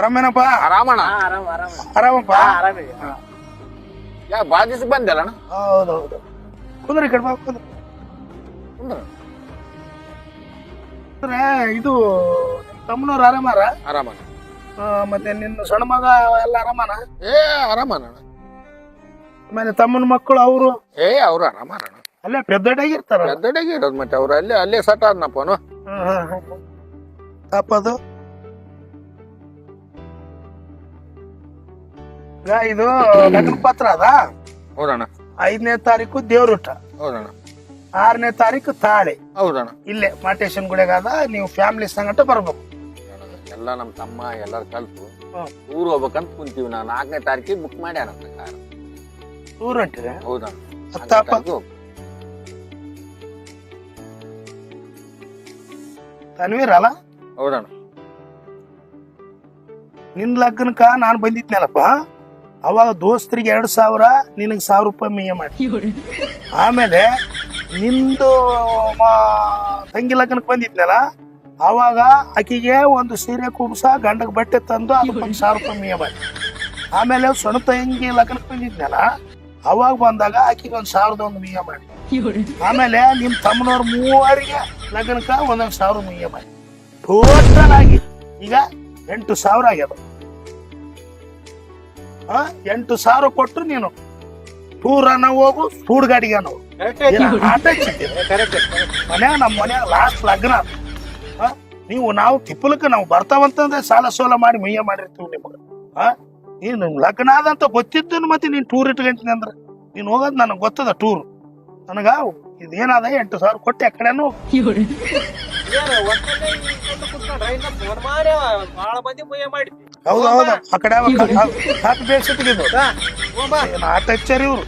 ಆರಾಮೇನಪ್ಪ? ಆರಾಮಣ್ಣ. ಆರಾಮಪ್ಪ? ಯಾ ಬಾಳ ದಿವಸ ಬಂದಲ್ಲ ಅಣ್ಣ? ಹೌದೌದು. ಕುಂದ್ರಿ ಕಡೆ ಬಾ, ಕುಂದ್ರಿ. ಅಂದ್ರೆ ಇದು ತಮ್ಮನವ್ರು ಆರಾಮಾರ? ಆರಾಮಣ್ಣ. ಮತ್ತೆ ನಿನ್ನ ಸಣ್ಣ ಮಗ ಎಲ್ಲ ಆರಾಮನ? ಏ ಆರಾಮಣ್ಣ. ಆಮೇಲೆ ತಮ್ಮನ ಮಕ್ಕಳು ಅವರು ಅವ್ರು ಆರಾಮಣ್ಣ. ಅಲ್ಲೇ ಪೆದ್ದಡಾಗಿರ್ತಾರ? ಪೆದ್ದಡಿಗೆ ಇರೋದು ಮತ್ತೆ ಅವ್ರು ಅಲ್ಲೇ ಸಟ್ ಆದ್ನಪ್ಪನು. ತಪ್ಪದು ಇದು ಲಗ್ನ ಪತ್ರ ಅದ. ಹೌದಣ್ಣ. 5ನೇ ತಾರೀಕು ದೇವ್ರೂಟ, ಹೌದಣ್ಣ. 6ನೇ ತಾರೀಕು ತಾಳಿ. ಹೌದಣ್ಣ. ಇಲ್ಲೇ ಮಾಟೇಶನ್ ಗುಡಿಗಾದ. ನೀವು ಫ್ಯಾಮಿಲಿ ಸಂಗಟ ಬರ್ಬೇಕು. ಎಲ್ಲ ನಮ್ ತಮ್ಮ ಎಲ್ಲಾರು ಕಲ್ತು ಊರ್ ಹೋಗ್ಬೇಕಂತ ಕುಂತೀವಿ. ನಾವು 4ನೇ ತಾರೀಕಿಗೆ ಬುಕ್ ಮಾಡ್ಯಾರಂತ ಕಾರ್. ಊರ್ ಹೊಂಟಿದೆ? ಹೌದಣ್ಣ. ತನ್ವೀರ್ ಅಲ್ಲ? ಹೌದಣ್ಣ. ನಿನ್ ಲಗ್ನಕ್ಕ ನಾನ್ ಬಂದಿದ್ನಲ್ಲಪ್ಪ, ಅವಾಗ ದೋಸ್ತರಿಗೆ 2,000, ನಿನಗ್ 1,000 ರೂಪಾಯಿ ಮೇಯ ಮಾಡಿ. ಆಮೇಲೆ ನಿಂದು ತಂಗಿ ಲಗ್ನಕ್ಕೆ ಬಂದಿದ್ನಲ್ಲ, ಅವಾಗ ಆಕಿಗೆ ಒಂದು ಸೀರೆ ಕುಬ್ಸ, ಗಂಡಗ್ ಬಟ್ಟೆ ತಂದು ಅದಕ್ಕೊಂದು 1,000 ರೂಪಾಯಿ ಮೇಯ ಮಾಡಿ. ಆಮೇಲೆ ಸಣ್ಣ ತಂಗಿ ಲಗ್ನಕ್ಕೆ ಬಂದಿದ್ನಲ್ಲ, ಅವಾಗ ಬಂದಾಗ ಆಕಿಗೆ 1,000 ಮೇಯ ಮಾಡಿ. ಆಮೇಲೆ ನಿಮ್ ತಮ್ಮನವ್ರ 3 ಲಗ್ನಕ್ಕ 1,000 ಮೇಯ ಮಾಡಿ. ಟೋಟಲ್ ಆಗಿ ಈಗ 8,000 ಆಗ್ಯದ. 8,000 ಕೊಟ್ಟು ನೀನು ಟೂರನ್ನ ಹೋಗು, ಸ್ಪೂಡ್ ಗಾಡಿಗೆ ನಾವು ಆಟ ಮನ್ಯಾಗ, ನಮ್ಮ ಮನ್ಯಾಗ ಲಾಸ್ಟ್ ಲಗ್ನ. ನೀವು ನಾವು ತಿಪ್ಪಲಕ್ಕೆ ನಾವು ಬರ್ತಾವಂತಂದ್ರೆ ಸಾಲ ಸೋಲ ಮಾಡಿ ಮೈಯ ಮಾಡಿರ್ತೀವಿ ನಿಮಗೆ. ನೀನು ಲಗ್ನ ಆದಂತ ಗೊತ್ತಿದ್ದು ಮತ್ತೆ ನೀನ್ ಟೂರ್ ಇಟ್ಕೊಂತೀನಿ ಅಂದ್ರೆ ನೀನ್ ಹೋಗೋದ್ ನನಗೆ ಗೊತ್ತದ. ಟೂರ್ ನನಗ ಇದೇನಾದ 8,000 ಕೊಟ್ಟೆ ಆ ಕಡೆನೂ. ಹೌದೌದು, ಆ ಕಡೆ ಹಾಕಿ ಬೇಸಿಟ್ಟಿದ್ದು ಆಟ ಹಚ್ಚಾರಿ ಇವ್ರು.